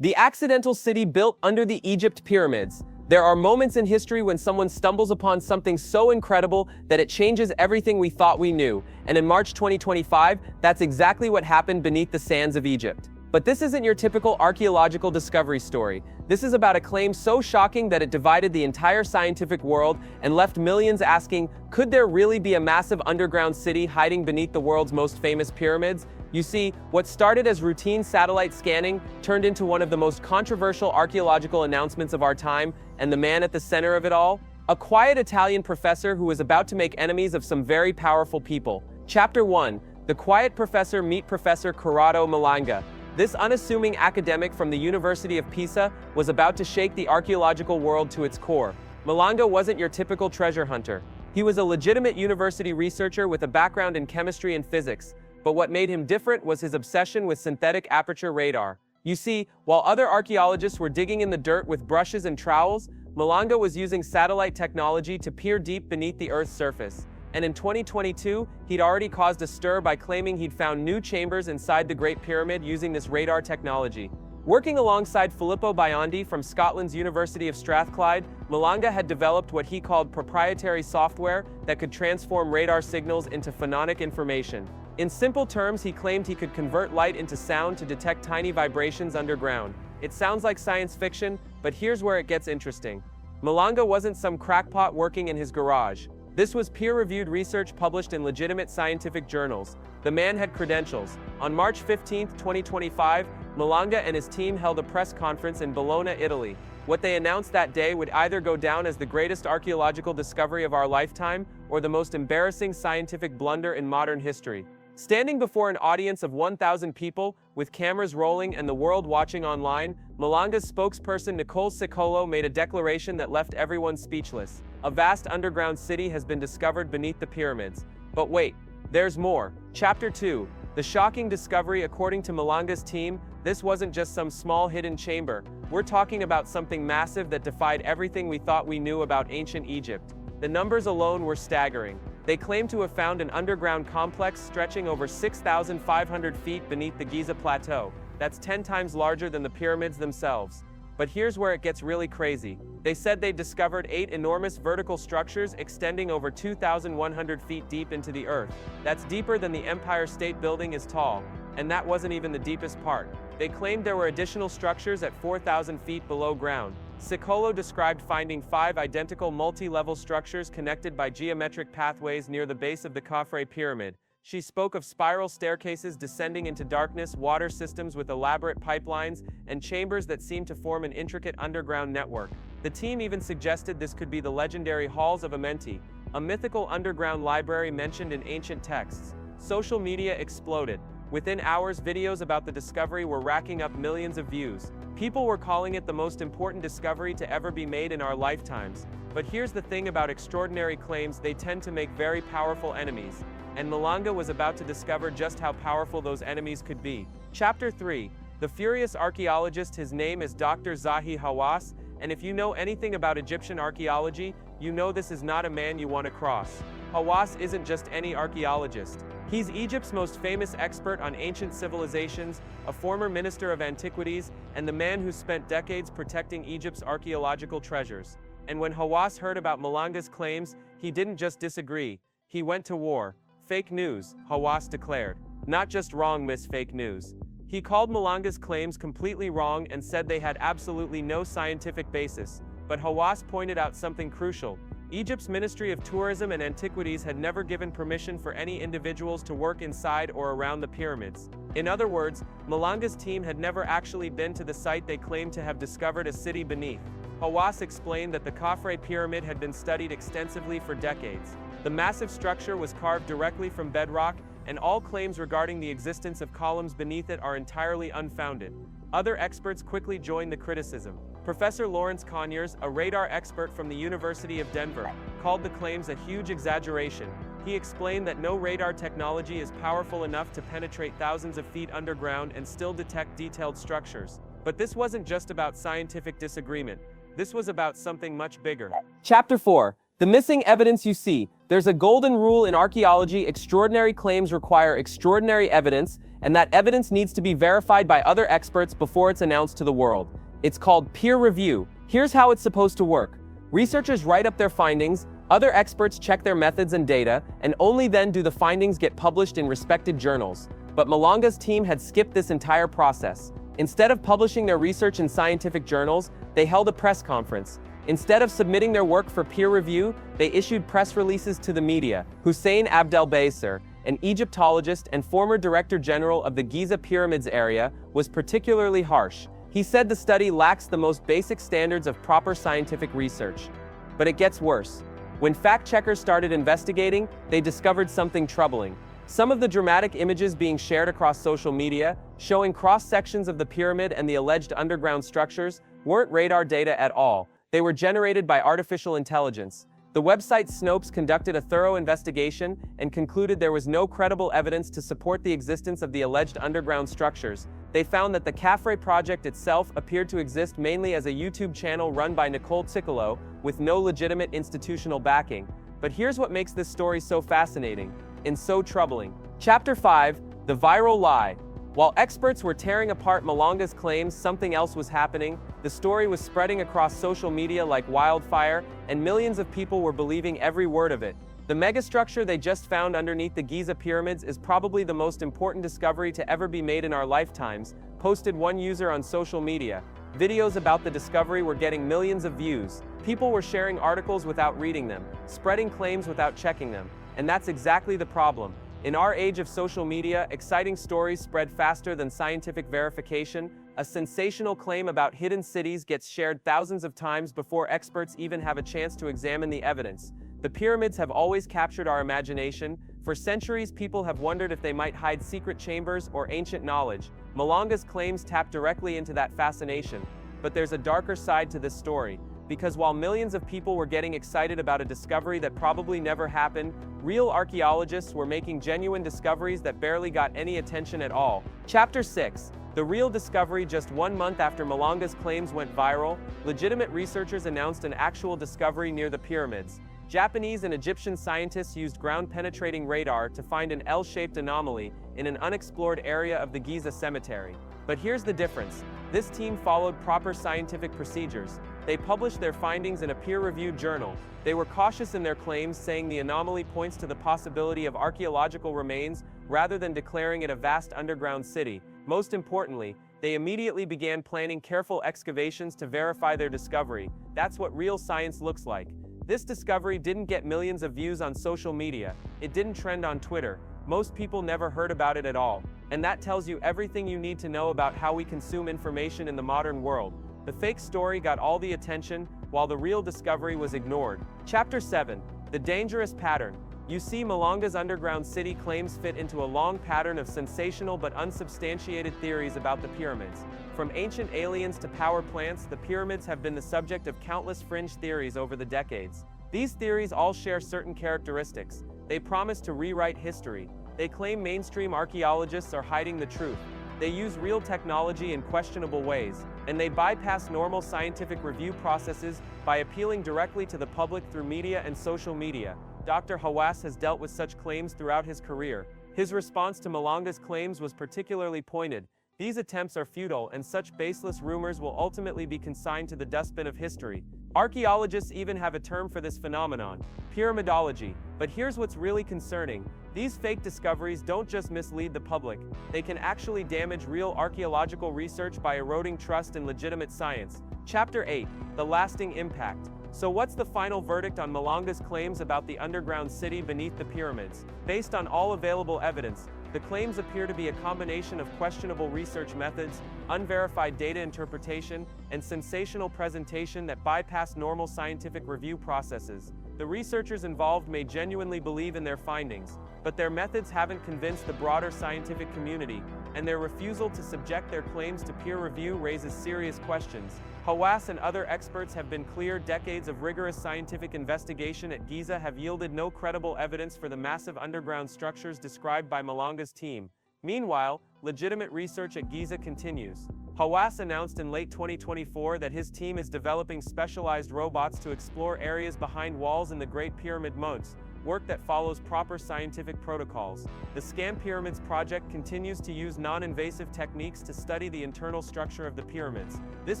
The accidental city built under the Egypt pyramids. There are moments in history when someone stumbles upon something so incredible that it changes everything we thought we knew. And in March 2025, that's exactly what happened beneath the sands of Egypt. But this isn't your typical archaeological discovery story. This is about a claim so shocking that it divided the entire scientific world and left millions asking, could there really be a massive underground city hiding beneath the world's most famous pyramids? You see, what started as routine satellite scanning turned into one of the most controversial archaeological announcements of our time, and the man at the center of it all? A quiet Italian professor who was about to make enemies of some very powerful people. Chapter 1. The Quiet Professor. Meet Professor Corrado Malanga. This unassuming academic from the University of Pisa was about to shake the archaeological world to its core. Malanga wasn't your typical treasure hunter. He was a legitimate university researcher with a background in chemistry and physics. But what made him different was his obsession with synthetic aperture radar. You see, while other archaeologists were digging in the dirt with brushes and trowels, Malanga was using satellite technology to peer deep beneath the Earth's surface. And in 2022, he'd already caused a stir by claiming he'd found new chambers inside the Great Pyramid using this radar technology. Working alongside Filippo Biondi from Scotland's University of Strathclyde, Malanga had developed what he called proprietary software that could transform radar signals into phonic information. In simple terms, he claimed he could convert light into sound to detect tiny vibrations underground. It sounds like science fiction, but here's where it gets interesting. Malanga wasn't some crackpot working in his garage. This was peer-reviewed research published in legitimate scientific journals. The man had credentials. On March 15, 2025, Malanga and his team held a press conference in Bologna, Italy. What they announced that day would either go down as the greatest archaeological discovery of our lifetime or the most embarrassing scientific blunder in modern history. Standing before an audience of 1,000 people, with cameras rolling and the world watching online, Malanga's spokesperson Nicole Sicolo made a declaration that left everyone speechless. A vast underground city has been discovered beneath the pyramids. But wait, there's more. Chapter 2. The shocking discovery. According to Malanga's team, this wasn't just some small hidden chamber. We're talking about something massive that defied everything we thought we knew about ancient Egypt. The numbers alone were staggering. They claim to have found an underground complex stretching over 6,500 feet beneath the Giza Plateau. That's 10 times larger than the pyramids themselves. But here's where it gets really crazy. They said they discovered 8 enormous vertical structures extending over 2,100 feet deep into the earth. That's deeper than the Empire State Building is tall. And that wasn't even the deepest part. They claimed there were additional structures at 4,000 feet below ground. Sicolo described finding 5 identical multi-level structures connected by geometric pathways near the base of the Khafre pyramid. She spoke of spiral staircases descending into darkness, water systems with elaborate pipelines, and chambers that seemed to form an intricate underground network. The team even suggested this could be the legendary Halls of Amenti, a mythical underground library mentioned in ancient texts. Social media exploded. Within hours, videos about the discovery were racking up millions of views. People were calling it the most important discovery to ever be made in our lifetimes. But here's the thing about extraordinary claims: they tend to make very powerful enemies. And Malanga was about to discover just how powerful those enemies could be. Chapter 3. The Furious Archaeologist. His name is Dr. Zahi Hawass, and if you know anything about Egyptian archaeology, you know this is not a man you want to cross. Hawass isn't just any archaeologist. He's Egypt's most famous expert on ancient civilizations, a former minister of antiquities, and the man who spent decades protecting Egypt's archaeological treasures. And when Hawass heard about Malanga's claims, he didn't just disagree, he went to war. Fake news, Hawass declared. Not just wrong, Miss Fake News. He called Malanga's claims completely wrong and said they had absolutely no scientific basis. But Hawass pointed out something crucial. Egypt's Ministry of Tourism and Antiquities had never given permission for any individuals to work inside or around the pyramids. In other words, Malanga's team had never actually been to the site they claimed to have discovered a city beneath. Hawass explained that the Khafre pyramid had been studied extensively for decades. The massive structure was carved directly from bedrock, and all claims regarding the existence of columns beneath it are entirely unfounded. Other experts quickly joined the criticism. Professor Lawrence Conyers, a radar expert from the University of Denver, called the claims a huge exaggeration. He explained that no radar technology is powerful enough to penetrate thousands of feet underground and still detect detailed structures. But this wasn't just about scientific disagreement. This was about something much bigger. Chapter 4. The missing evidence. You see, there's a golden rule in archaeology: extraordinary claims require extraordinary evidence, and that evidence needs to be verified by other experts before it's announced to the world. It's called peer review. Here's how it's supposed to work. Researchers write up their findings, other experts check their methods and data, and only then do the findings get published in respected journals. But Malanga's team had skipped this entire process. Instead of publishing their research in scientific journals, they held a press conference. Instead of submitting their work for peer review, they issued press releases to the media. Hussein Abdelbasser, an Egyptologist and former Director General of the Giza Pyramids area, was particularly harsh. He said the study lacks the most basic standards of proper scientific research. But it gets worse. When fact-checkers started investigating, they discovered something troubling. Some of the dramatic images being shared across social media, showing cross-sections of the pyramid and the alleged underground structures, weren't radar data at all. They were generated by artificial intelligence. The website Snopes conducted a thorough investigation and concluded there was no credible evidence to support the existence of the alleged underground structures. They found that the Cafre project itself appeared to exist mainly as a YouTube channel run by Nicole Ticolo, with no legitimate institutional backing. But here's what makes this story so fascinating and so troubling. Chapter 5: The Viral Lie. While experts were tearing apart Malanga's claims something else was happening, the story was spreading across social media like wildfire, and millions of people were believing every word of it. The megastructure they just found underneath the Giza pyramids is probably the most important discovery to ever be made in our lifetimes, posted one user on social media. Videos about the discovery were getting millions of views. People were sharing articles without reading them, spreading claims without checking them. And that's exactly the problem. In our age of social media, exciting stories spread faster than scientific verification. A sensational claim about hidden cities gets shared thousands of times before experts even have a chance to examine the evidence. The pyramids have always captured our imagination. For centuries, people have wondered if they might hide secret chambers or ancient knowledge. Malanga's claims tap directly into that fascination. But there's a darker side to this story. Because while millions of people were getting excited about a discovery that probably never happened, real archaeologists were making genuine discoveries that barely got any attention at all. Chapter 6: The Real Discovery. Just 1 month after Malanga's claims went viral, legitimate researchers announced an actual discovery near the pyramids. Japanese and Egyptian scientists used ground-penetrating radar to find an L-shaped anomaly in an unexplored area of the Giza cemetery. But here's the difference. This team followed proper scientific procedures. They published their findings in a peer-reviewed journal. They were cautious in their claims, saying the anomaly points to the possibility of archaeological remains rather than declaring it a vast underground city. Most importantly, they immediately began planning careful excavations to verify their discovery. That's what real science looks like. This discovery didn't get millions of views on social media. It didn't trend on Twitter. Most people never heard about it at all. And that tells you everything you need to know about how we consume information in the modern world. The fake story got all the attention, while the real discovery was ignored. Chapter 7: The Dangerous Pattern. You see, Malanga's underground city claims fit into a long pattern of sensational but unsubstantiated theories about the pyramids. From ancient aliens to power plants, the pyramids have been the subject of countless fringe theories over the decades. These theories all share certain characteristics. They promise to rewrite history. They claim mainstream archaeologists are hiding the truth. They use real technology in questionable ways, and they bypass normal scientific review processes by appealing directly to the public through media and social media. Dr. Hawass has dealt with such claims throughout his career. His response to Malanga's claims was particularly pointed. These attempts are futile, and such baseless rumors will ultimately be consigned to the dustbin of history. Archaeologists even have a term for this phenomenon: pyramidology. But here's what's really concerning. These fake discoveries don't just mislead the public, they can actually damage real archaeological research by eroding trust in legitimate science. Chapter 8: The Lasting Impact. So what's the final verdict on Malanga's claims about the underground city beneath the pyramids? Based on all available evidence, the claims appear to be a combination of questionable research methods, unverified data interpretation, and sensational presentation that bypass normal scientific review processes. The researchers involved may genuinely believe in their findings, but their methods haven't convinced the broader scientific community, and their refusal to subject their claims to peer review raises serious questions. Hawass and other experts have been clear. Decades of rigorous scientific investigation at Giza have yielded no credible evidence for the massive underground structures described by Malanga's team. Meanwhile, legitimate research at Giza continues. Hawass announced in late 2024 that his team is developing specialized robots to explore areas behind walls in the Great Pyramid moats, work that follows proper scientific protocols. The Scam Pyramids project continues to use non-invasive techniques to study the internal structure of the pyramids. This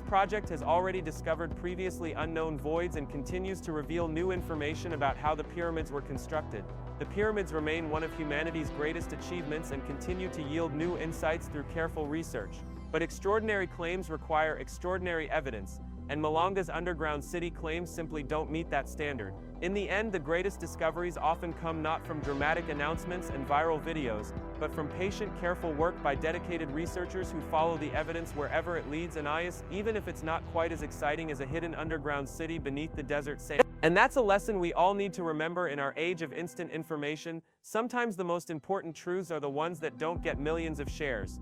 project has already discovered previously unknown voids and continues to reveal new information about how the pyramids were constructed. The pyramids remain one of humanity's greatest achievements and continue to yield new insights through careful research. But extraordinary claims require extraordinary evidence, and Malonga's underground city claims simply don't meet that standard. In the end, the greatest discoveries often come not from dramatic announcements and viral videos, but from patient, careful work by dedicated researchers who follow the evidence wherever it leads, and even if it's not quite as exciting as a hidden underground city beneath the desert sand. And that's a lesson we all need to remember in our age of instant information. Sometimes the most important truths are the ones that don't get millions of shares.